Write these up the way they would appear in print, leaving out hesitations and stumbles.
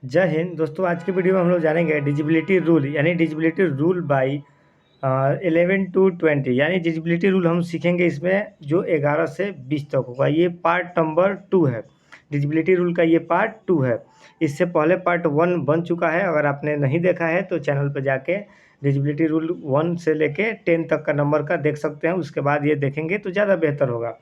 जय हिंद दोस्तों। आज की वीडियो में हम लोग जानेंगे डिजिबिलिटी रूल यानी डिजिबिलिटी रूल बाई 11 to 20 यानी डिजिबिलिटी रूल हम सीखेंगे इसमें जो 11 से 20 तक होगा। ये पार्ट नंबर 2 है। डिजिबिलिटी रूल का ये पार्ट 2 है। इससे पहले पार्ट 1 बन चुका है। अगर आपने नहीं देखा है तो चैनल पर जाके डिजिबिलिटी रूल 1 से लेके 10 तक का नंबर का देख सकते हैं। उसके बाद ये देखेंगे तो ज़्यादा बेहतर होगा।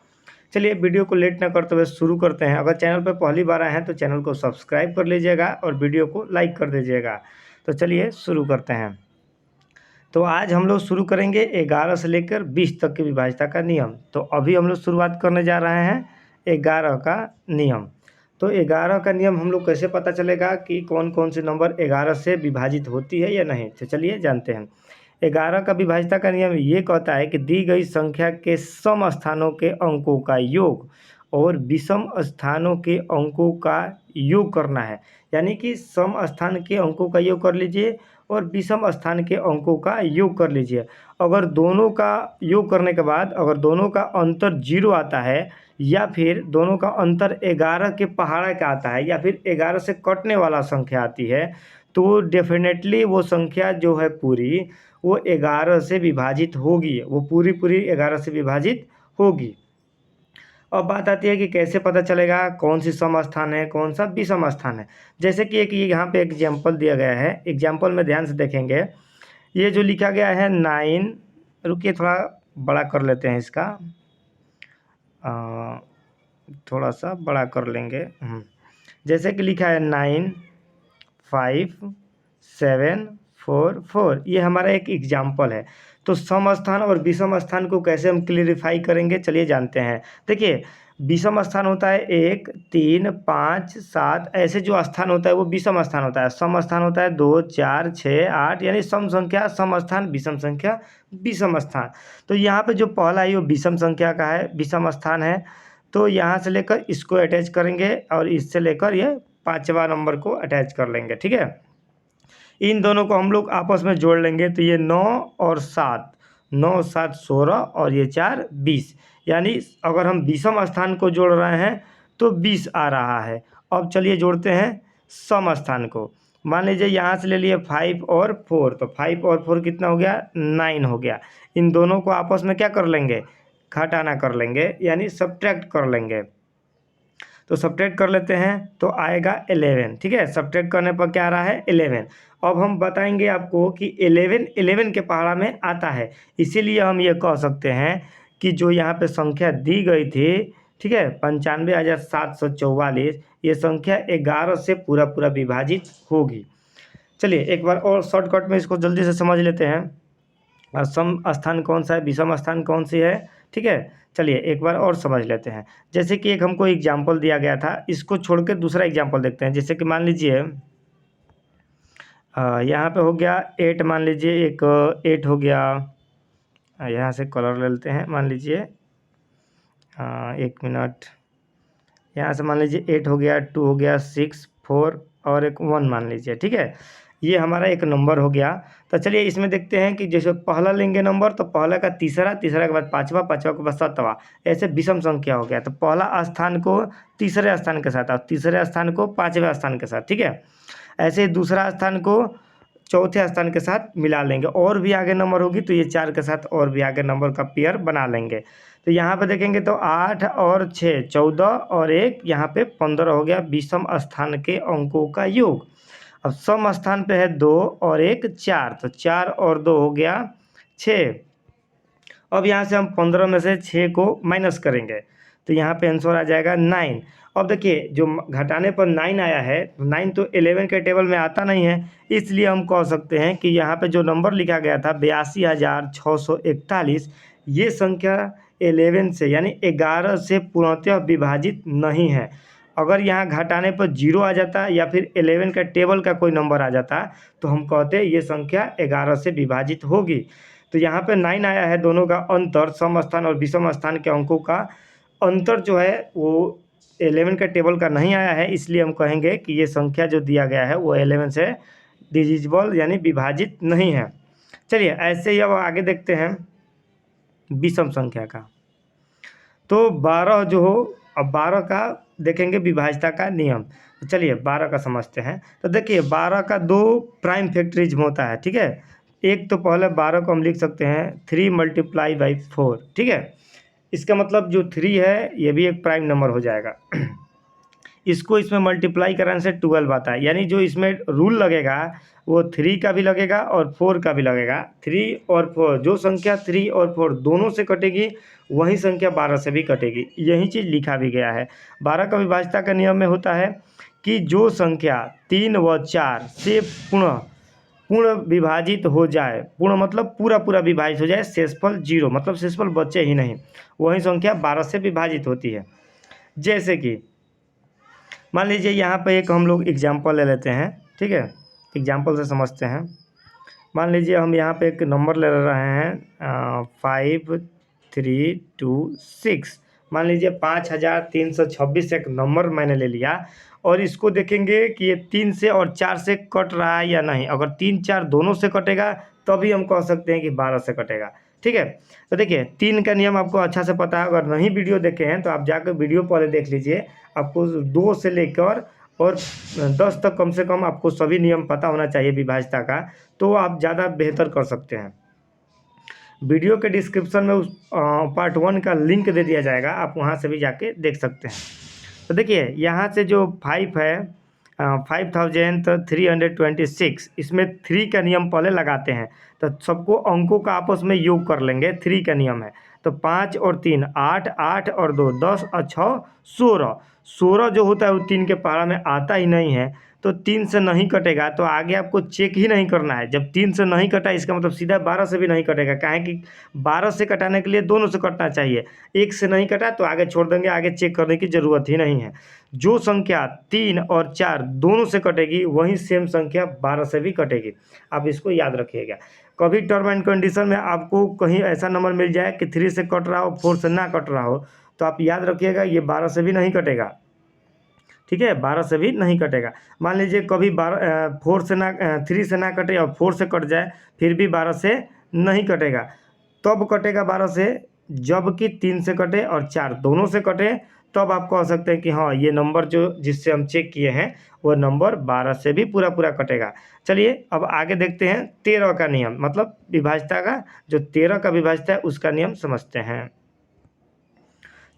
चलिए वीडियो को लेट ना करते हुए शुरू करते हैं। अगर चैनल पर पहली बार आए हैं तो चैनल को सब्सक्राइब कर लीजिएगा और वीडियो को लाइक कर दीजिएगा। तो चलिए शुरू करते हैं। तो आज हम लोग शुरू करेंगे 11 से लेकर 20 तक की विभाज्यता का नियम। तो अभी हम लोग शुरुआत करने जा रहे हैं 11 का नियम। तो 11 का नियम हम लोग कैसे पता चलेगा कि कौन कौन से नंबर 11 से विभाजित होती है या नहीं। तो चलिए जानते हैं। 11 का विभाज्यता का नियम ये कहता है कि दी गई संख्या के सम स्थानों के अंकों का योग और विषम स्थानों के अंकों का योग करना है। यानी कि सम स्थान के अंकों का योग कर लीजिए और विषम स्थान के अंकों का योग कर लीजिए। अगर दोनों का योग करने के बाद अगर दोनों का अंतर 0 आता है या फिर दोनों का अंतर 11 के पहाड़ा का आता है या फिर 11 से कटने वाला संख्या आती है तो डेफिनेटली वो संख्या जो है पूरी वो 11 से विभाजित होगी। वो पूरी 11 से विभाजित होगी। अब बात आती है कि कैसे पता चलेगा कौन सी सम स्थान है कौन सा विषम स्थान है। जैसे कि एक यहाँ पे एग्जाम्पल दिया गया है। एग्जाम्पल में ध्यान से देखेंगे। ये जो लिखा गया है 9, रुकिए थोड़ा बड़ा कर लेते हैं इसका। थोड़ा सा बड़ा कर लेंगे। जैसे कि लिखा है 9 5 7 4 4। ये हमारा एक एग्जाम्पल है। तो सम स्थान और विषम स्थान को कैसे हम क्लियरिफाई करेंगे चलिए जानते हैं। देखिए विषम स्थान होता है 1 3 5 7, ऐसे जो स्थान होता है वो विषम स्थान होता है। सम स्थान होता है 2 4 6 8, यानी सम संख्या सम स्थान विषम संख्या विषम स्थान। तो यहाँ पे जो पहला है वो विषम संख्या का है, विषम स्थान है। तो यहाँ से लेकर इसको अटैच करेंगे और इससे लेकर ये 5वां नंबर को अटैच कर लेंगे। ठीक है, इन दोनों को हम लोग आपस में जोड़ लेंगे तो ये 9 और 7, 9 7 16 और ये 4 20। यानी अगर हम विषम स्थान को जोड़ रहे हैं तो 20 आ रहा है। अब चलिए जोड़ते हैं सम स्थान को। मान लीजिए यहाँ से ले लिए 5 और 4, तो 5 और 4 कितना हो गया 9 हो गया। इन दोनों को आपस में क्या कर लेंगे घटाना कर लेंगे यानी सब्ट्रैक्ट कर लेंगे। तो सब्ट्रैक्ट कर लेते हैं तो आएगा 11। ठीक है, सब्ट्रैक्ट करने पर क्या आ रहा है 11। अब हम बताएंगे आपको कि 11 के पहाड़ा में आता है। इसीलिए हम ये कह सकते हैं कि जो यहाँ पे संख्या दी गई थी, ठीक है 95,744, ये संख्या 11 से पूरा विभाजित होगी। चलिए एक बार और शॉर्टकट में इसको जल्दी से समझ लेते हैं। सम स्थान कौन सा है विषम स्थान कौन सी है। ठीक है, चलिए एक बार और समझ लेते हैं। जैसे कि एक हमको एग्जाम्पल दिया गया था, इसको छोड़ के दूसरा एग्जाम्पल देखते हैं। जैसे कि मान लीजिए यहाँ पे हो गया 8, मान लीजिए एक 8 हो गया। यहाँ से कलर ले लेते हैं। मान लीजिए 1 मिनट, यहाँ से मान लीजिए 8 हो गया, 2 हो गया, 6 4 और एक 1 मान लीजिए। ठीक है, ये हमारा एक नंबर हो गया। तो चलिए इसमें देखते हैं कि जैसे पहला लेंगे नंबर तो पहला का तीसरा, तीसरा के बाद पाँचवा, पाँचवा के बाद सातवां, ऐसे विषम संख्या हो गया। तो पहला स्थान को तीसरे स्थान के साथ और तीसरे स्थान को पाँचवें स्थान के साथ। ठीक है, ऐसे ही दूसरा स्थान को चौथे स्थान के साथ मिला लेंगे। और भी आगे नंबर होगी तो ये 4 के साथ और भी आगे नंबर का पेयर बना लेंगे। तो यहाँ पे देखेंगे तो 8 और 6 14 और 1 यहाँ पे 15 हो गया विषम स्थान के अंकों का योग। अब सम स्थान पे है 2 और 1 4, तो 4 और 2 हो गया 6। अब यहाँ से हम 15 में से 6 को माइनस करेंगे तो यहाँ पे आंसर आ जाएगा 9। अब देखिए जो घटाने पर 9 आया है, 9 तो 11 के टेबल में आता नहीं है। इसलिए हम कह सकते हैं कि यहाँ पे जो नंबर लिखा गया था 82,641, ये संख्या 11 से यानी 11 से पूर्णतः विभाजित नहीं है। अगर यहाँ घटाने पर 0 आ जाता या फिर 11 का टेबल का कोई नंबर आ जाता तो हम कहते ये संख्या 11 से विभाजित होगी। तो यहाँ पे 9 आया है, दोनों का अंतर सम स्थान और विषम स्थान के अंकों का अंतर जो है वो 11 का टेबल का नहीं आया है। इसलिए हम कहेंगे कि ये संख्या जो दिया गया है वो 11 से डिविजिबल यानी विभाजित नहीं है। चलिए ऐसे ही अब आगे देखते हैं विषम संख्या का। तो 12 जो हो, अब 12 का देखेंगे विभाज्यता का नियम। तो चलिए 12 का समझते हैं। तो देखिए 12 का 2 प्राइम फैक्टरिज्म होता है, ठीक है। एक तो पहले 12 को हम लिख सकते हैं 3 मल्टीप्लाई बाई 4, ठीक है। इसका मतलब जो 3 है ये भी एक प्राइम नंबर हो जाएगा। इसको इसमें मल्टीप्लाई कराने से 12 आता है, यानी जो इसमें रूल लगेगा वो 3 का भी लगेगा और 4 का भी लगेगा। 3 और 4, जो संख्या 3 और 4 दोनों से कटेगी वही संख्या 12 से भी कटेगी। यही चीज़ लिखा भी गया है। 12 का विभाज्यता का नियम में होता है कि जो संख्या 3 व 4 से पूर्ण विभाजित हो जाए, पूर्ण मतलब पूरा पूरा विभाजित हो जाए, शेषफल 0 मतलब शेषफल बचे ही नहीं, वही संख्या 12 से विभाजित होती है। जैसे कि मान लीजिए यहाँ पे एक हम लोग एग्जाम्पल ले लेते हैं, ठीक है। एग्जाम्पल से समझते हैं। मान लीजिए हम यहाँ पे एक नंबर ले रहे हैं 5326। मान लीजिए 5326 एक नंबर मैंने ले लिया और इसको देखेंगे कि ये 3 से और 4 से कट रहा है या नहीं। अगर 3 4 दोनों से कटेगा तभी हम कह सकते हैं कि 12 से कटेगा, ठीक है। तो देखिए 3 का नियम आपको अच्छा से पता है। अगर नहीं वीडियो देखे हैं तो आप जाकर वीडियो पहले देख लीजिए। आपको 2 से लेकर और 10 तक कम से कम आपको सभी नियम पता होना चाहिए विभाज्यता का, तो आप ज़्यादा बेहतर कर सकते हैं। वीडियो के डिस्क्रिप्शन में उस पार्ट 1 का लिंक दे दिया जाएगा, आप वहाँ से भी जाके देख सकते हैं। तो देखिए यहाँ से जो 5 है 5326, इसमें 3 का नियम पहले लगाते हैं। तो सबको अंकों का आपस में योग कर लेंगे, 3 का नियम है। तो 5 और 3 8, 8 और 2 10 और 6 16। 16 जो होता है वो 3 के पहाड़ा में आता ही नहीं है, तो 3 से नहीं कटेगा। तो आगे आपको चेक ही नहीं करना है। जब 3 से नहीं कटा इसका मतलब सीधा 12 से भी नहीं कटेगा। काहे कि 12 से कटाने के लिए दोनों से कटना चाहिए। 1 से नहीं कटा तो आगे छोड़ देंगे, आगे चेक करने की ज़रूरत ही नहीं है। जो संख्या 3 और 4 दोनों से कटेगी वही सेम संख्या 12 से भी कटेगी। आप इसको याद रखिएगा। कभी टर्म एंड कंडीशन में आपको कहीं ऐसा नंबर मिल जाए कि 3 से कट रहा हो 4 से ना कट रहा हो, तो आप याद रखिएगा ये 12 से भी नहीं कटेगा, ठीक है। 12 से भी नहीं कटेगा। मान लीजिए कभी 4 से ना 3 से ना कटे और 4 से कट जाए, फिर भी 12 से नहीं कटेगा। तब कटेगा 12 से जबकि 3 से कटे और 4 दोनों से कटे, तब आप कह सकते हैं कि हाँ ये नंबर जो जिससे हम चेक किए हैं वो नंबर 12 से भी पूरा पूरा कटेगा। चलिए अब आगे देखते हैं 13 का नियम, मतलब विभाज्यता का जो 13 का विभाज्यता है उसका नियम समझते हैं।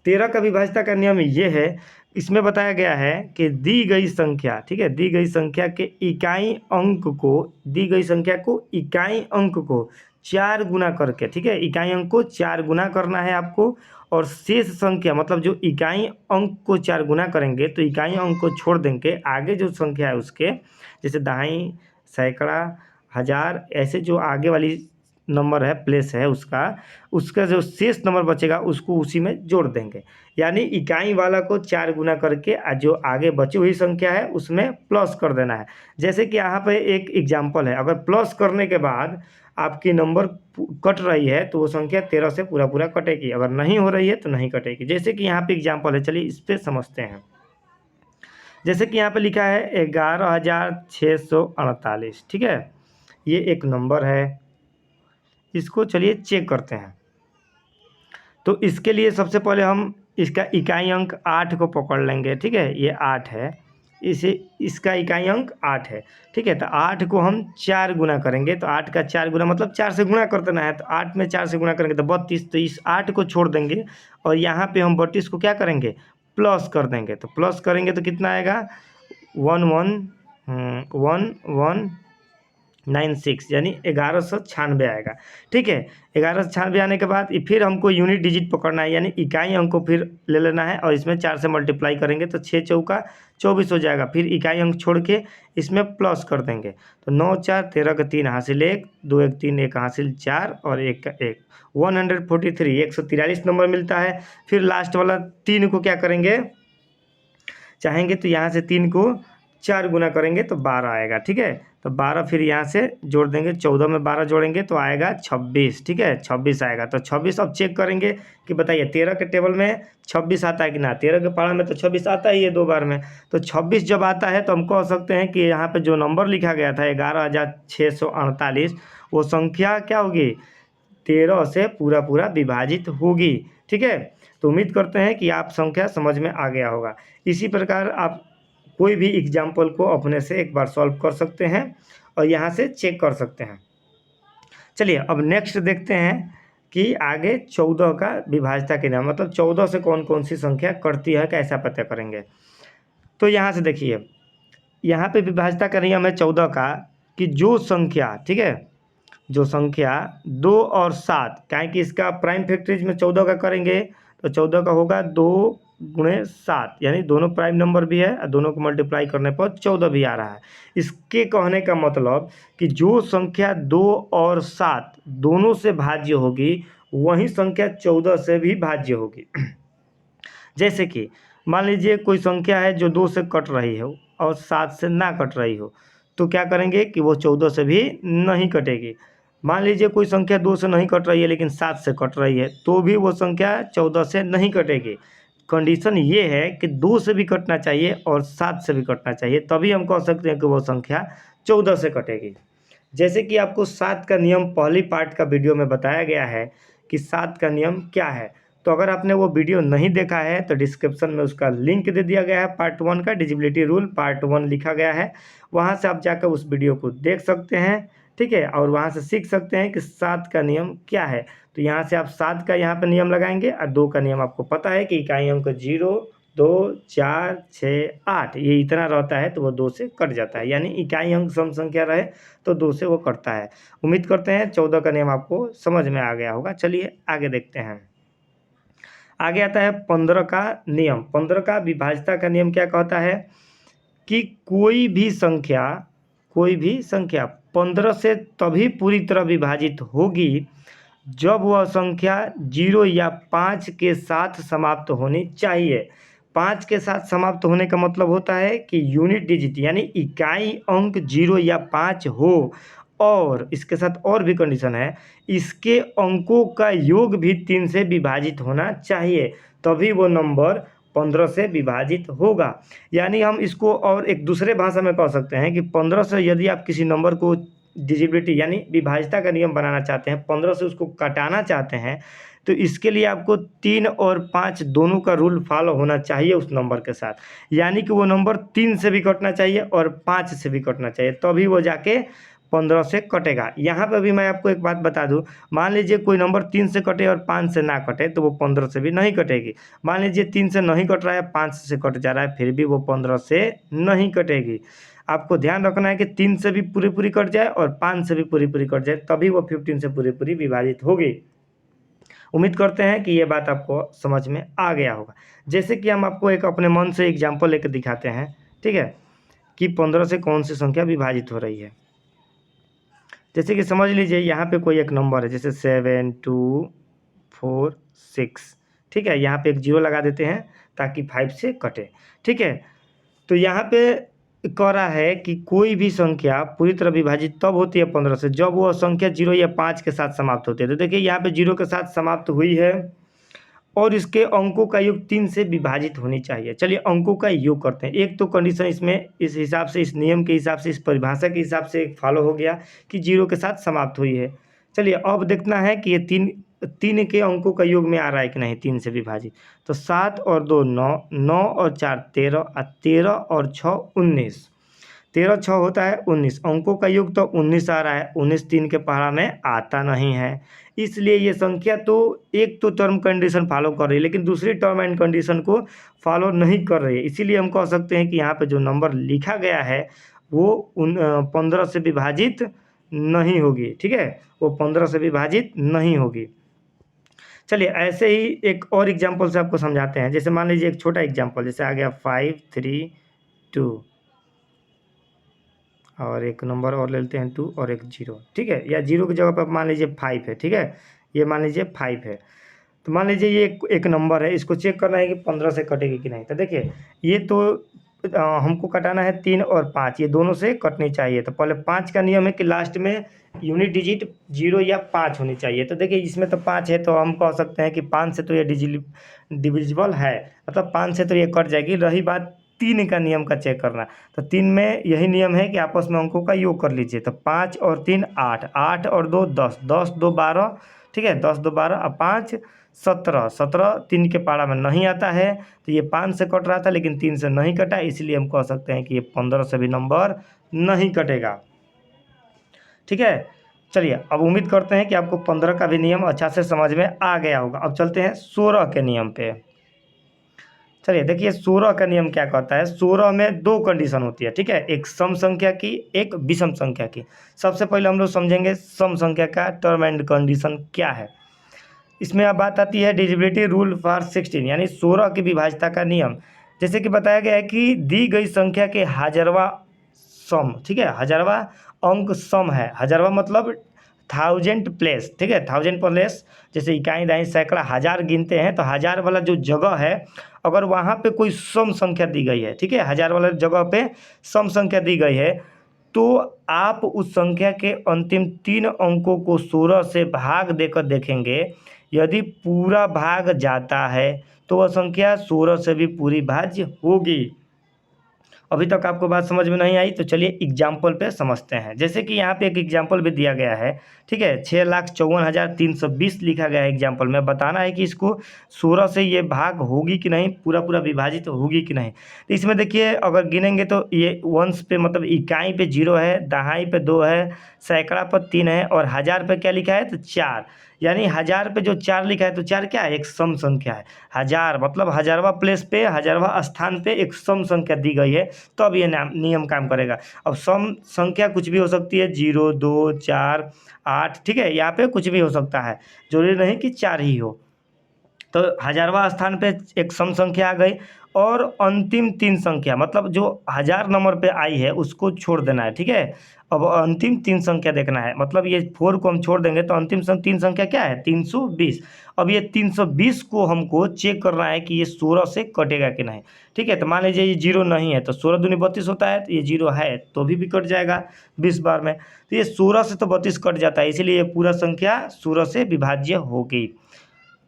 13 का विभाज्यता का नियम ये है, इसमें बताया गया है कि दी गई संख्या, ठीक है, दी गई संख्या के इकाई अंक को, दी गई संख्या को इकाई अंक को 4 गुना करके, ठीक है, इकाई अंक को 4 गुना करना है आपको। और शेष संख्या मतलब जो इकाई अंक को 4 गुना करेंगे तो इकाई अंक को छोड़ देंगे, आगे जो संख्या है उसके, जैसे दहाई, सैकड़ा, हज़ार, ऐसे जो आगे वाली नंबर है प्लेस है उसका जो शेष नंबर बचेगा उसको उसी में जोड़ देंगे। यानी इकाई वाला को 4 गुना करके जो आगे बची हुई संख्या है उसमें प्लस कर देना है। जैसे कि यहाँ पे एक एग्जाम्पल है, अगर प्लस करने के बाद आपकी नंबर कट रही है तो वो संख्या 13 से पूरा पूरा कटेगी, अगर नहीं हो रही है तो नहीं कटेगी। जैसे कि यहाँ पे एग्जाम्पल है, चलिए इस पर समझते हैं। जैसे कि यहाँ पे लिखा है 11,648, ठीक है, ये एक नंबर है। इसको चलिए चेक करते हैं। तो इसके लिए सबसे पहले हम इसका इकाई अंक 8 को पकड़ लेंगे, ठीक है, ये 8 है, इसका इकाई अंक 8 है, ठीक है। तो 8 को हम 4 गुना करेंगे, तो 8 का 4 गुना मतलब 4 से गुना कर देना है। तो 8 में 4 से गुना करेंगे तो 32, तो इस 8 को छोड़ देंगे और यहाँ पे हम 32 को क्या करेंगे, प्लस कर देंगे। तो प्लस करेंगे तो कितना आएगा 1196, यानी 1196 आएगा, ठीक है। 1196 आने के बाद फिर हमको यूनिट डिजिट पकड़ना है, यानी इकाई अंक को फिर ले लेना है और इसमें 4 से मल्टीप्लाई करेंगे तो 6 चौका 24 हो जाएगा। फिर इकाई अंक छोड़ के इसमें प्लस कर देंगे, तो 9 4 13 का 3 हासिल 1, 2 1 3 1 हासिल 4 और 1 का 1, 143 143 नंबर मिलता है। फिर लास्ट वाला 3 को क्या करेंगे, चाहेंगे तो यहाँ से 3 को 4 गुना करेंगे तो 12 आएगा, ठीक है। तो 12 फिर यहाँ से जोड़ देंगे, 14 में 12 जोड़ेंगे तो आएगा 26, ठीक है, 26 आएगा। तो 26 अब चेक करेंगे कि बताइए 13 के टेबल में 26 आता है कि ना। 13 के पारा में तो 26 आता ही है 2 बार में। तो 26 जब आता है तो हम कह सकते हैं कि यहाँ पे जो नंबर लिखा गया था 11,648, वो संख्या क्या होगी, 13 से पूरा पूरा विभाजित होगी, ठीक है। तो उम्मीद करते हैं कि आप संख्या समझ में आ गया होगा। इसी प्रकार आप कोई भी एग्जाम्पल को अपने से एक बार सॉल्व कर सकते हैं और यहाँ से चेक कर सकते हैं। चलिए अब नेक्स्ट देखते हैं कि आगे 14 का विभाज्यता के नियम, मतलब 14 से कौन कौन सी संख्या कटती है कैसा पता करेंगे। तो यहाँ से देखिए, यहाँ पे विभाज्यता का नियम है 14 का कि जो संख्या, ठीक है, जो संख्या 2 और 7, क्या है कि इसका प्राइम फैक्टराइज में 14 का करेंगे तो 14 का होगा 2 गुणे 7, यानी दोनों प्राइम नंबर भी है और दोनों को मल्टीप्लाई करने पर 14 भी आ रहा है। इसके कहने का मतलब कि जो संख्या 2 और 7 दोनों से भाज्य होगी वही संख्या 14 से भी भाज्य होगी। जैसे कि मान लीजिए कोई संख्या है जो 2 से कट रही हो और 7 से ना कट रही हो, तो क्या करेंगे कि वो 14 से भी नहीं कटेगी। मान लीजिए कोई संख्या 2 से नहीं कट रही है लेकिन 7 से कट रही है, तो भी वो संख्या 14 से नहीं कटेगी। कंडीशन ये है कि 2 से भी कटना चाहिए और 7 से भी कटना चाहिए, तभी हम कह सकते हैं कि वो संख्या 14 से कटेगी। जैसे कि आपको 7 का नियम पहली पार्ट का वीडियो में बताया गया है कि 7 का नियम क्या है। तो अगर आपने वो वीडियो नहीं देखा है तो डिस्क्रिप्शन में उसका लिंक दे दिया गया है, पार्ट 1 का डिजिबिलिटी रूल पार्ट 1 लिखा गया है, वहाँ से आप जाकर उस वीडियो को देख सकते हैं, ठीक है, और वहाँ से सीख सकते हैं कि 7 का नियम क्या है। तो यहाँ से आप 7 का यहाँ पर नियम लगाएंगे और 2 का नियम आपको पता है कि इकाई अंक 0, 2, 4, 6, 8 ये इतना रहता है तो वो 2 से कट जाता है, यानी इकाई अंक सम संख्या रहे तो 2 से वो कटता है। उम्मीद करते हैं 14 का नियम आपको समझ में आ गया होगा। चलिए आगे देखते हैं। आगे आता है 15 का नियम। 15 का विभाज्यता का नियम क्या कहता है कि कोई भी संख्या 15 से तभी पूरी तरह विभाजित होगी जब वह संख्या 0 या 5 के साथ समाप्त होनी चाहिए। 5 के साथ समाप्त होने का मतलब होता है कि यूनिट डिजिट यानी इकाई अंक 0 या 5 हो, और इसके साथ और भी कंडीशन है, इसके अंकों का योग भी 3 से विभाजित होना चाहिए, तभी वो नंबर 15 से विभाजित होगा। यानी हम इसको और एक दूसरे भाषा में कह सकते हैं कि 15 से यदि आप किसी नंबर को डिजिबिलिटी यानी विभाज्यता का नियम बनाना चाहते हैं, 15 से उसको काटाना चाहते हैं, तो इसके लिए आपको 3 और 5 दोनों का रूल फॉलो होना चाहिए उस नंबर के साथ, यानी कि वो नंबर 3 से भी कटना चाहिए और 5 से भी कटना चाहिए, तभी वो जाके 15 से कटेगा। यहाँ पर भी मैं आपको एक बात बता दूं, मान लीजिए कोई नंबर 3 से कटे और 5 से ना कटे तो वो 15 से भी नहीं कटेगी। मान लीजिए 3 से नहीं कट रहा है, 5 से कट जा रहा है, फिर भी वो 15 से नहीं कटेगी। आपको ध्यान रखना है कि 3 से भी पूरी पूरी कट जाए और 5 से भी पूरी पूरी कट जाए, तभी वो 15 से पूरी पूरी विभाजित होगी। उम्मीद करते हैं कि ये बात आपको समझ में आ गया होगा। जैसे कि हम आपको एक अपने मन से एग्जाम्पल लेकर दिखाते हैं, ठीक है, कि 15 से कौन सी संख्या विभाजित हो रही है। जैसे कि समझ लीजिए यहाँ पे कोई एक नंबर है, जैसे 7, 2, 4, 6, ठीक है, यहाँ पे एक 0 लगा देते हैं ताकि 5 से कटे, ठीक है। तो यहाँ पे कह रहा है कि कोई भी संख्या पूरी तरह विभाजित तब होती है 15 से जब वह संख्या 0 या 5 के साथ समाप्त होती है। तो देखिए यहाँ पे 0 के साथ समाप्त हुई है और इसके अंकों का योग 3 से विभाजित होनी चाहिए। चलिए अंकों का योग करते हैं। एक तो कंडीशन इसमें इस हिसाब से, इस नियम के हिसाब से, इस परिभाषा के हिसाब से फॉलो हो गया कि 0 के साथ समाप्त हुई है। चलिए अब देखना है कि ये तीन के अंकों का योग में आ रहा है कि नहीं 3 से विभाजित। तो 7 और 2 9, 9 और 4 13 और 13 और 6 19, 13 6 होता है 19, अंकों का योग तो 19 आ रहा है, 19 3 के पहाड़ा में आता नहीं है, इसलिए ये संख्या तो एक तो टर्म कंडीशन फॉलो कर रही है लेकिन दूसरी टर्म एंड कंडीशन को फॉलो नहीं कर रही है। इसीलिए हम कह सकते हैं कि यहाँ पे जो नंबर लिखा गया है वो 15 से विभाजित नहीं होगी, ठीक है, वो 15 से विभाजित नहीं होगी। चलिए ऐसे ही एक और एग्जाम्पल से आपको समझाते हैं। जैसे मान लीजिए एक छोटा एग्जाम्पल, जैसे आ गया 5 3 2 और एक नंबर और ले लेते हैं 2 और एक 0, ठीक है, या 0 की जगह पर मान लीजिए 5 है, ठीक है, ये मान लीजिए 5 है। तो मान लीजिए ये एक नंबर है, इसको चेक करना है कि 15 से कटेगी कि नहीं। तो देखिए ये तो हमको कटाना है 3 और 5, ये दोनों से कटनी चाहिए। तो पहले 5 का नियम है कि लास्ट में यूनिट डिजिट 0 या 5 होनी चाहिए। तो देखिए इसमें तो 5 है, तो हम कह सकते हैं कि 5 से तो ये डिविजिबल है, मतलब 5 से तो ये कट जाएगी। रही बात 3 का नियम का चेक करना, तो 3 में यही नियम है कि आपस में अंकों का योग कर लीजिए। तो 5 और 3 8, 8 और 2 10, 10 2 12, ठीक है, 10 2 12 और 5 17, 17 3 के पारा में नहीं आता है, तो ये 5 से कट रहा था लेकिन 3 से नहीं कटा, इसलिए हम कह सकते हैं कि ये 15 से भी नंबर नहीं कटेगा। ठीक है, चलिए अब उम्मीद करते हैं कि आपको 15 का भी नियम अच्छा से समझ में आ गया होगा। अब चलते हैं 16 के नियम पे। चलिए देखिए 16 का नियम क्या कहता है। 16 में दो कंडीशन होती है, ठीक है, एक सम संख्या की, एक विषम संख्या की। सबसे पहले हम लोग समझेंगे सम संख्या का टर्म एंड कंडीशन क्या है। इसमें अब बात आती है डिविजिबिलिटी रूल फॉर 16, यानी 16 की विभाज्यता का नियम। जैसे कि बताया गया है कि दी गई संख्या के हजारवा सम, ठीक है, हजारवा अंक सम है। हजारवा मतलब 1000 प्लेस, ठीक है, 1000 प्लेस। जैसे इकाई दाई सैकड़ा हज़ार गिनते हैं तो हज़ार वाला जो जगह है, अगर वहाँ पे कोई सम संख्या दी गई है, ठीक है, हज़ार वाला जगह पे सम संख्या दी गई है, तो आप उस संख्या के अंतिम 3 अंकों को 16 से भाग देकर देखेंगे। यदि पूरा भाग जाता है तो वह संख्या 16 से भी पूरी भाज्य होगी। अभी तक आपको बात समझ में नहीं आई तो चलिए एग्जाम्पल पे समझते हैं। जैसे कि यहाँ पे एक एग्जाम्पल भी दिया गया है, ठीक है, 6,54,320 लिखा गया है एग्जाम्पल में। बताना है कि इसको 16 से ये भाग होगी कि नहीं, पूरा पूरा विभाजित होगी कि नहीं। तो इसमें देखिए अगर गिनेंगे तो ये वंश पे मतलब इकाई पे 0 है, दहाई पे 2 है, सैकड़ा पर 3 है, और हज़ार पे क्या लिखा है तो 4। यानी हज़ार पे जो 4 लिखा है तो 4 क्या है, एक सम संख्या है। हज़ार मतलब हज़ारवा प्लेस पे, हज़ारवा स्थान पे एक सम संख्या दी गई है, तो अब ये नियम काम करेगा। अब सम संख्या कुछ भी हो सकती है, 0, 2, 4, 8, ठीक है, यहाँ पे कुछ भी हो सकता है, जरूरी नहीं कि 4 ही हो। तो हज़ारवा स्थान पे एक सम संख्या आ गई, और अंतिम 3 संख्या मतलब जो 1000 नंबर पे आई है उसको छोड़ देना है, ठीक है। अब अंतिम 3 संख्या देखना है, मतलब ये 4 को हम छोड़ देंगे तो अंतिम 3 संख्या क्या है, 320। अब ये 320 को हमको चेक करना है कि ये 16 से कटेगा कि नहीं, ठीक है। तो मान लीजिए ये 0 नहीं है, तो 16 दूनी 32 होता है, तो ये 0 है तो भी कट जाएगा 20 बार में। तो ये 16 से तो 32 कट जाता है, इसीलिए ये पूरा संख्या 16 से विभाज्य होगी।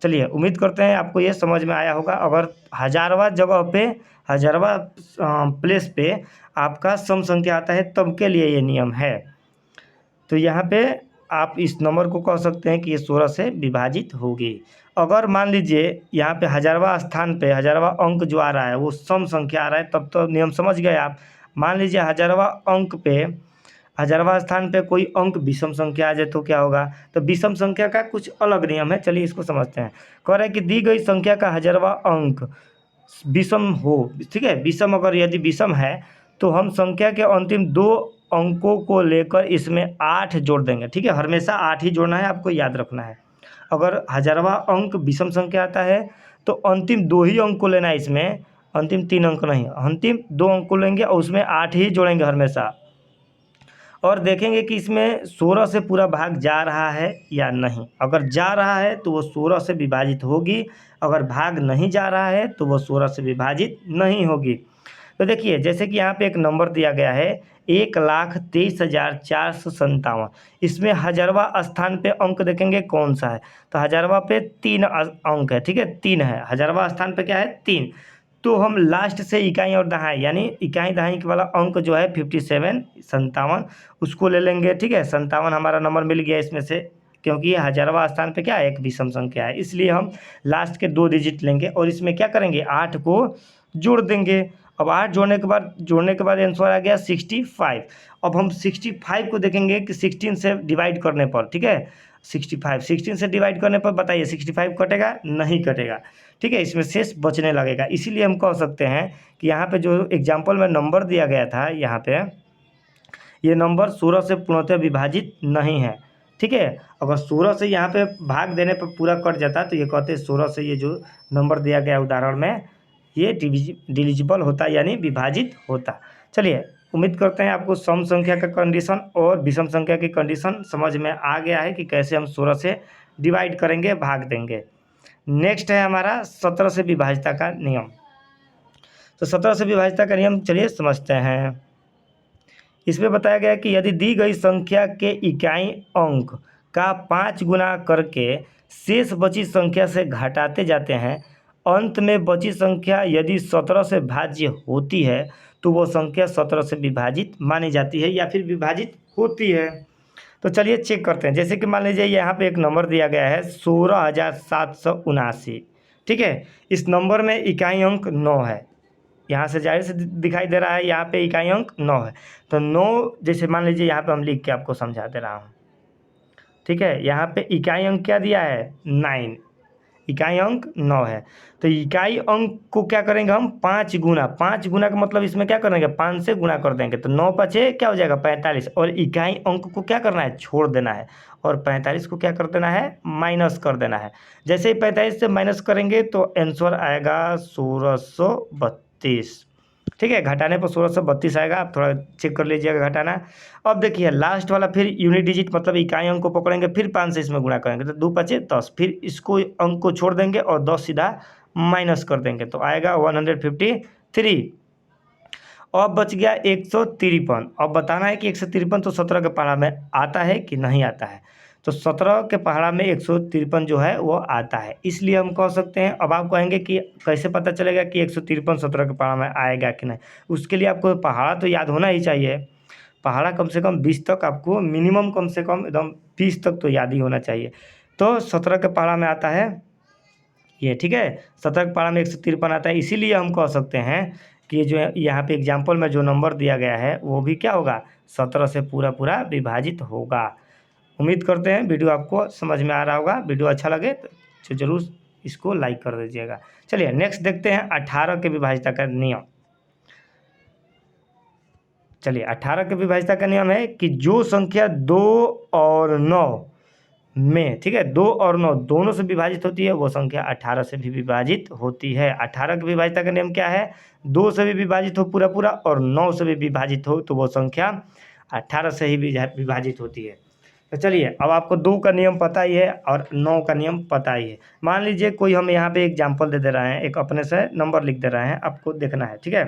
चलिए उम्मीद करते हैं आपको ये समझ में आया होगा। अगर हज़ारवा जगह पे, हज़ारवा प्लेस पे आपका सम संख्या आता है तब के लिए ये नियम है। तो यहाँ पे आप इस नंबर को कह सकते हैं कि ये 16 से विभाजित होगी। अगर मान लीजिए यहाँ पे हज़ारवा स्थान पे हज़ारवा अंक जो आ रहा है वो सम संख्या आ रहा है, तब तो नियम समझ गए आप। मान लीजिए हज़ारवा अंक पे, हज़ारवा स्थान पे कोई अंक विषम संख्या आ जाए तो क्या होगा, तो विषम संख्या का कुछ अलग नियम है, चलिए इसको समझते हैं। कह रहे हैं कि दी गई संख्या का हज़ारवा अंक विषम हो, ठीक है, विषम अगर यदि विषम है तो हम संख्या के अंतिम 2 अंकों को लेकर इसमें 8 जोड़ देंगे, ठीक है, हमेशा 8 ही जोड़ना है, आपको याद रखना है। अगर हज़ारवा अंक विषम संख्या आता है तो अंतिम 2 ही अंक को लेना है इसमें, अंतिम 3 अंक नहीं, अंतिम 2 अंक को लेंगे और उसमें 8 ही जोड़ेंगे हमेशा, और देखेंगे कि इसमें 16 से पूरा भाग जा रहा है या नहीं। अगर जा रहा है तो वो 16 से विभाजित होगी, अगर भाग नहीं जा रहा है तो वो 16 से विभाजित नहीं होगी। तो देखिए जैसे कि यहाँ पे एक नंबर दिया गया है 1,23,457। इसमें हज़ारवा स्थान पे अंक देखेंगे कौन सा है, तो हज़ारवा पे 3 अंक है, ठीक है, 3 है, हज़ारवा स्थान पे क्या है 3। तो हम लास्ट से इकाई और दहाई, यानी इकाई दहाई वाला अंक जो है 57, 57, उसको ले लेंगे, ठीक है। 57 हमारा नंबर मिल गया इसमें से, क्योंकि ये हज़ारवा स्थान पे क्या है, एक विषम संख्या है, इसलिए हम लास्ट के 2 डिजिट लेंगे और इसमें क्या करेंगे 8 को जोड़ देंगे। अब 8 जोड़ने के बाद आंसर आ गया 65। अब हम 65 को देखेंगे कि 16 से डिवाइड करने पर, ठीक है, 16 से डिवाइड करने पर बताइए 65 कटेगा, नहीं कटेगा, ठीक है, इसमें शेष बचने लगेगा। इसीलिए हम कह सकते हैं कि यहाँ पे जो एग्जाम्पल में नंबर दिया गया था, यहाँ पे ये नंबर 16 से पूर्णतः विभाजित नहीं है, ठीक है। अगर 16 से यहाँ पे भाग देने पर पूरा कट जाता तो ये कहते हैं 16 से ये जो नंबर दिया गया उदाहरण में ये डिविजिबल होता, यानी विभाजित होता। चलिए उम्मीद करते हैं आपको सम संख्या का कंडीशन और विषम संख्या की कंडीशन समझ में आ गया है कि कैसे हम 16 से डिवाइड करेंगे, भाग देंगे। नेक्स्ट है हमारा 17 से विभाज्यता का नियम। तो 17 से विभाज्यता का नियम चलिए समझते हैं। इसमें बताया गया कि यदि दी गई संख्या के इकाई अंक का 5 गुना करके शेष बची संख्या से घटाते जाते हैं, अंत में बची संख्या यदि 17 से भाज्य होती है तो वो संख्या 17 से विभाजित मानी जाती है या फिर विभाजित होती है। तो चलिए चेक करते हैं। जैसे कि मान लीजिए यहाँ पे एक नंबर दिया गया है 16,779, ठीक है। इस नंबर में इकाई अंक 9 है, यहाँ से जाहिर से दिखाई दे रहा है यहाँ पे इकाई अंक 9 है। तो 9 जैसे मान लीजिए यहाँ पे हम लिख के आपको समझा दे रहा हूँ, ठीक है। यहाँ पे इकाई अंक क्या दिया है 9, इकाई अंक 9 है। तो इकाई अंक को क्या करेंगे हम 5 गुना, 5 गुना का मतलब इसमें क्या करेंगे 5 से गुना कर देंगे, तो 9 पचे क्या हो जाएगा 45, और इकाई अंक को क्या करना है छोड़ देना है, और 45 को क्या कर देना है माइनस कर देना है। जैसे ही 45 से माइनस करेंगे तो आंसर आएगा 1632, ठीक है। घटाने पर 1632 आएगा, आप थोड़ा चेक कर लीजिएगा घटाना। अब देखिए लास्ट वाला फिर यूनिट डिजिट मतलब इकाई अंक को पकड़ेंगे, फिर 5 से इसमें गुणा करेंगे तो 2 पचे 10, फिर इसको अंक को छोड़ देंगे और 10 सीधा माइनस कर देंगे तो आएगा 153। अब बच गया 153। अब बताना है कि 153 तो 17 के पहाड़ा में आता है कि नहीं आता है। तो 17 के पहाड़ा में 153 जो है वो आता है, इसलिए हम कह सकते हैं। अब आप कहेंगे कि कैसे पता चलेगा कि 153 17 के पहाड़ा में आएगा कि नहीं। उसके लिए आपको पहाड़ा तो याद होना ही चाहिए, पहाड़ा कम से कम 20 तक आपको मिनिमम, कम से कम एकदम 20 तक तो याद ही होना चाहिए। तो 17 के पहाड़ा में आता है ये, ठीक है। 17 के पहाड़ा में 153 आता है, इसीलिए हम कह सकते हैं कि जो यहाँ पे एग्जाम्पल में जो नंबर दिया गया है वो भी क्या होगा 17 से पूरा पूरा विभाजित होगा। उम्मीद करते हैं वीडियो आपको समझ में आ रहा होगा। वीडियो अच्छा लगे तो जरूर इसको लाइक कर दीजिएगा। चलिए नेक्स्ट देखते हैं 18 के विभाजिता का नियम। चलिए 18 के विभाजिता का नियम है कि जो संख्या 2 और 9 में, ठीक है, 2 और 9 दोनों से विभाजित होती है वो संख्या 18 से भी विभाजित होती है। 18 के विभाजिता का नियम क्या है 2 से भी विभाजित हो पूरा पूरा और 9 से भी विभाजित हो तो वो संख्या 18 से ही विभाजित होती है। तो चलिए अब आपको 2 का नियम पता ही है और 9 का नियम पता ही है। मान लीजिए कोई हम यहाँ पे एग्जाम्पल दे रहे हैं, एक अपने से नंबर लिख दे रहे हैं, आपको देखना है, ठीक है।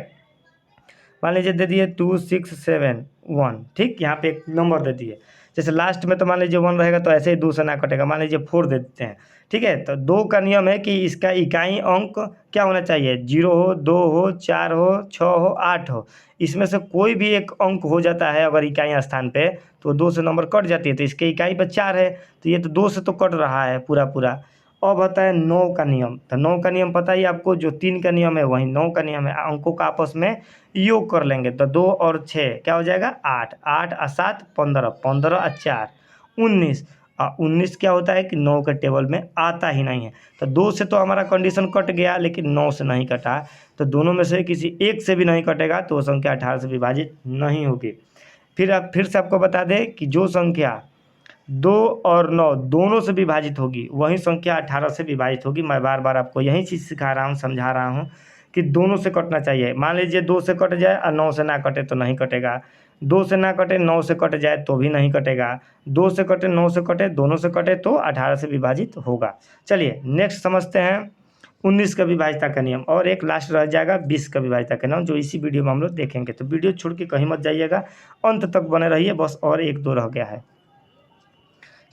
मान लीजिए दे दिए 2671, ठीक, यहाँ पे एक नंबर दे दिए। जैसे लास्ट में तो मान लीजिए 1 रहेगा तो ऐसे ही 2 से ना कटेगा, मान लीजिए 4 दे देते हैं, ठीक है। तो 2 का नियम है कि इसका इकाई अंक क्या होना चाहिए 0 हो, 2 हो, 4 हो, 6 हो, 8 हो। इसमें से कोई भी एक अंक हो जाता है अगर इकाई स्थान पे तो 2 से नंबर कट जाती है, तो इसके इकाई पर 4 है तो ये तो 2 से तो कट रहा है पूरा पूरा। अब आता है 9 का नियम। तो 9 का नियम पता ही आपको, जो 3 का नियम है वही 9 का नियम है। अंकों का आपस में योग कर लेंगे तो 2 और 6 क्या हो जाएगा 8, 8 और 7 15, 15 और 4 19, और 19 क्या होता है कि 9 के टेबल में आता ही नहीं है। तो 2 से तो हमारा कंडीशन कट गया लेकिन 9 से नहीं कटा, तो दोनों में से किसी एक से भी नहीं कटेगा तो वो संख्या 18 से विभाजित नहीं होगी। फिर से आपको बता दें कि जो संख्या 2 और 9 दोनों से विभाजित होगी वही संख्या 18 से विभाजित होगी। मैं बार बार आपको यही चीज़ सिखा रहा हूँ, समझा रहा हूँ कि दोनों से कटना चाहिए। मान लीजिए 2 से कट जाए और 9 से ना कटे तो नहीं कटेगा, 2 से ना कटे 9 से कट जाए तो भी नहीं कटेगा, 2 से कटे 9 से कटे दोनों से कटे तो 18 से विभाजित होगा। चलिए नेक्स्ट समझते हैं 19 का विभाजिता का नियम, और एक लास्ट रह जाएगा 20 का विभाजिता का नियम जो इसी वीडियो में हम लोग देखेंगे। तो वीडियो छोड़ के कहीं मत जाइएगा, अंत तक बने रहिए, बस और 1-2 रह गया है।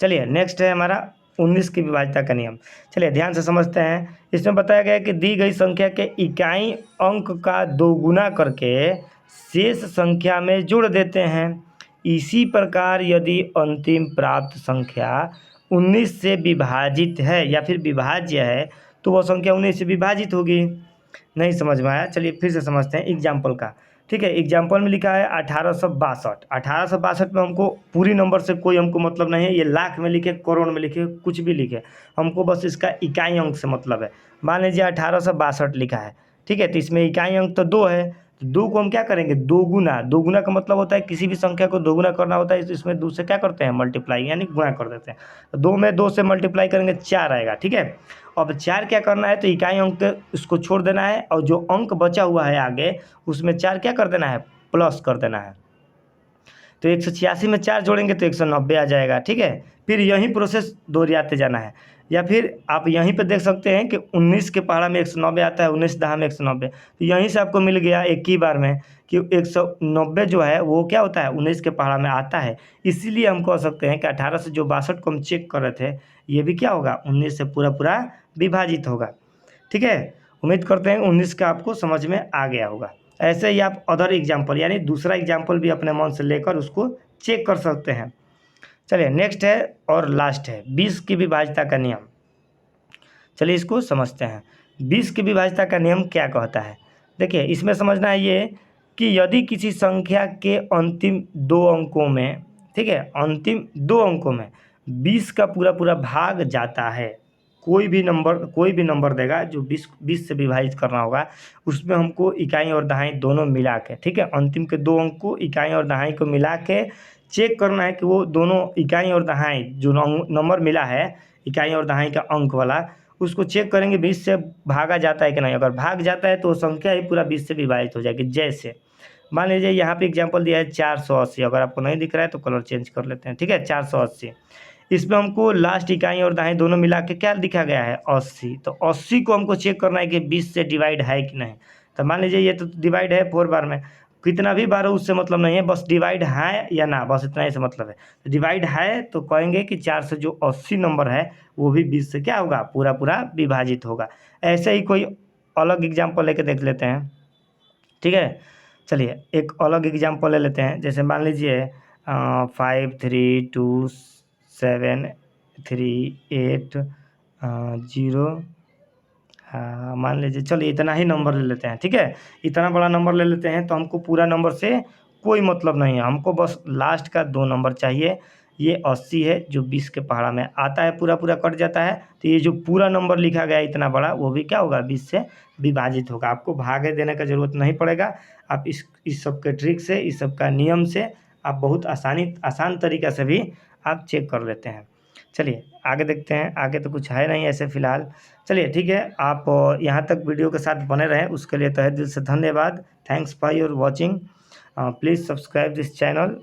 चलिए नेक्स्ट है हमारा 19 की विभाजिता का नियम। चलिए ध्यान से समझते हैं। इसमें बताया गया है कि दी गई संख्या के इकाई अंक का 2 गुना करके शेष संख्या में जोड़ देते हैं। इसी प्रकार यदि अंतिम प्राप्त संख्या 19 से विभाजित है या फिर विभाज्य है तो वह संख्या 19 से विभाजित होगी। नहीं समझ में आया, चलिए फिर से समझते हैं एग्जाम्पल का, ठीक है। एग्जाम्पल में लिखा है 1862। 1862 में हमको पूरी नंबर से कोई हमको मतलब नहीं है, ये लाख में लिखे, करोड़ में लिखे, कुछ भी लिखे, हमको बस इसका इकाई अंक से मतलब है। मान लीजिए 1862 लिखा है, ठीक है, तो इसमें इकाई अंक तो 2 है, तो 2 को हम क्या करेंगे 2 गुना। 2 गुना का मतलब होता है किसी भी संख्या को 2 गुना करना होता है तो इसमें 2 से क्या करते हैं मल्टीप्लाई यानी गुणा कर देते हैं। तो 2 में 2 से मल्टीप्लाई करेंगे 4 आएगा, ठीक है। अब 4 क्या करना है तो इकाई अंक उसको छोड़ देना है और जो अंक बचा हुआ है आगे उसमें 4 क्या कर देना है प्लस कर देना है। तो 186 में 4 जोड़ेंगे तो 190 आ जाएगा, ठीक है। फिर यही प्रोसेस दोहराते जाना है, या फिर आप यहीं पे देख सकते हैं कि 19 के पहाड़ा में 190 आता है, 19 दहा में 190, तो यहीं से आपको मिल गया एक ही बार में कि 190 जो है वो क्या होता है 19 के पहाड़ा में आता है। इसीलिए हम कह सकते हैं कि 18 से जो 62 को हम चेक कर रहे थे ये भी क्या होगा 19 से पूरा पूरा विभाजित होगा, ठीक है। उम्मीद करते हैं 19 का आपको समझ में आ गया होगा। ऐसे ही आप अदर एग्जाम्पल यानी दूसरा एग्जाम्पल भी अपने मन से लेकर उसको चेक कर सकते हैं। चलिए नेक्स्ट है और लास्ट है 20 की विभाज्यता का नियम। चलिए इसको समझते हैं। 20 की विभाज्यता का नियम क्या कहता है? देखिए इसमें समझना है ये कि यदि किसी संख्या के अंतिम 2 अंकों में, ठीक है, अंतिम 2 अंकों में 20 का पूरा पूरा भाग जाता है, कोई भी नंबर देगा जो 20 से विभाजित करना होगा, उसमें हमको इकाई और दहाई दोनों मिला के, ठीक है, अंतिम के 2 अंक को इकाई और दहाई को मिला के चेक करना है कि वो दोनों इकाई और दहाई जो नंबर मिला है, इकाई और दहाई का अंक वाला, उसको चेक करेंगे 20 से भागा जाता है कि नहीं। अगर भाग जाता है तो संख्या ही पूरा 20 से विभाजित हो जाएगी। जैसे मान लीजिए यहाँ पे एग्जांपल दिया है 480, अगर आपको नहीं दिख रहा है तो कलर चेंज कर लेते हैं, ठीक है, 480। इसमें हमको लास्ट इकाई और दाएं दोनों मिला के क्या दिखा गया है 80, तो 80 को हमको चेक करना है कि 20 से डिवाइड है कि नहीं। तो मान लीजिए ये तो डिवाइड है 4 बार में, कितना भी बार हो उससे मतलब नहीं है, बस डिवाइड है या ना, बस इतना ही से मतलब है। तो डिवाइड है तो कहेंगे कि 4 से जो 80 नंबर है वो भी 20 से क्या होगा, पूरा पूरा विभाजित होगा। ऐसे ही कोई अलग एग्जाम्पल लेके देख लेते हैं, ठीक है। चलिए एक अलग एग्जाम्पल ले लेते हैं, जैसे मान लीजिए 532738 मान लीजिए, चलिए इतना ही नंबर ले लेते हैं, ठीक है, इतना बड़ा नंबर ले लेते हैं। तो हमको पूरा नंबर से कोई मतलब नहीं है, हमको बस लास्ट का 2 नंबर चाहिए। ये 80 है जो 20 के पहाड़ा में आता है, पूरा पूरा कट जाता है, तो ये जो पूरा नंबर लिखा गया है इतना बड़ा, वो भी क्या होगा, 20 से विभाजित होगा। आपको भागे देने का ज़रूरत नहीं पड़ेगा। आप इस सब के ट्रिक से, इस सब का नियम से आप बहुत आसान तरीक़ा से भी आप चेक कर लेते हैं। चलिए आगे देखते हैं, आगे तो कुछ है नहीं ऐसे फ़िलहाल। चलिए ठीक है, आप यहाँ तक वीडियो के साथ बने रहें उसके लिए तहे दिल से धन्यवाद। Thanks for your watching. Please subscribe this channel,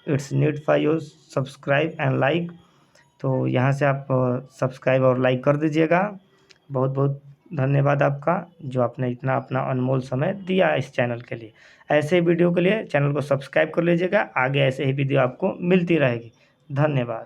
it's need for your subscribe and like. तो यहाँ से आप सब्सक्राइब और लाइक कर दीजिएगा। बहुत बहुत धन्यवाद आपका, जो आपने इतना अपना अनमोल समय दिया इस चैनल के लिए। ऐसे ही वीडियो के लिए चैनल को सब्सक्राइब कर लीजिएगा, आगे ऐसे ही वीडियो आपको मिलती रहेगी। धन्यवाद।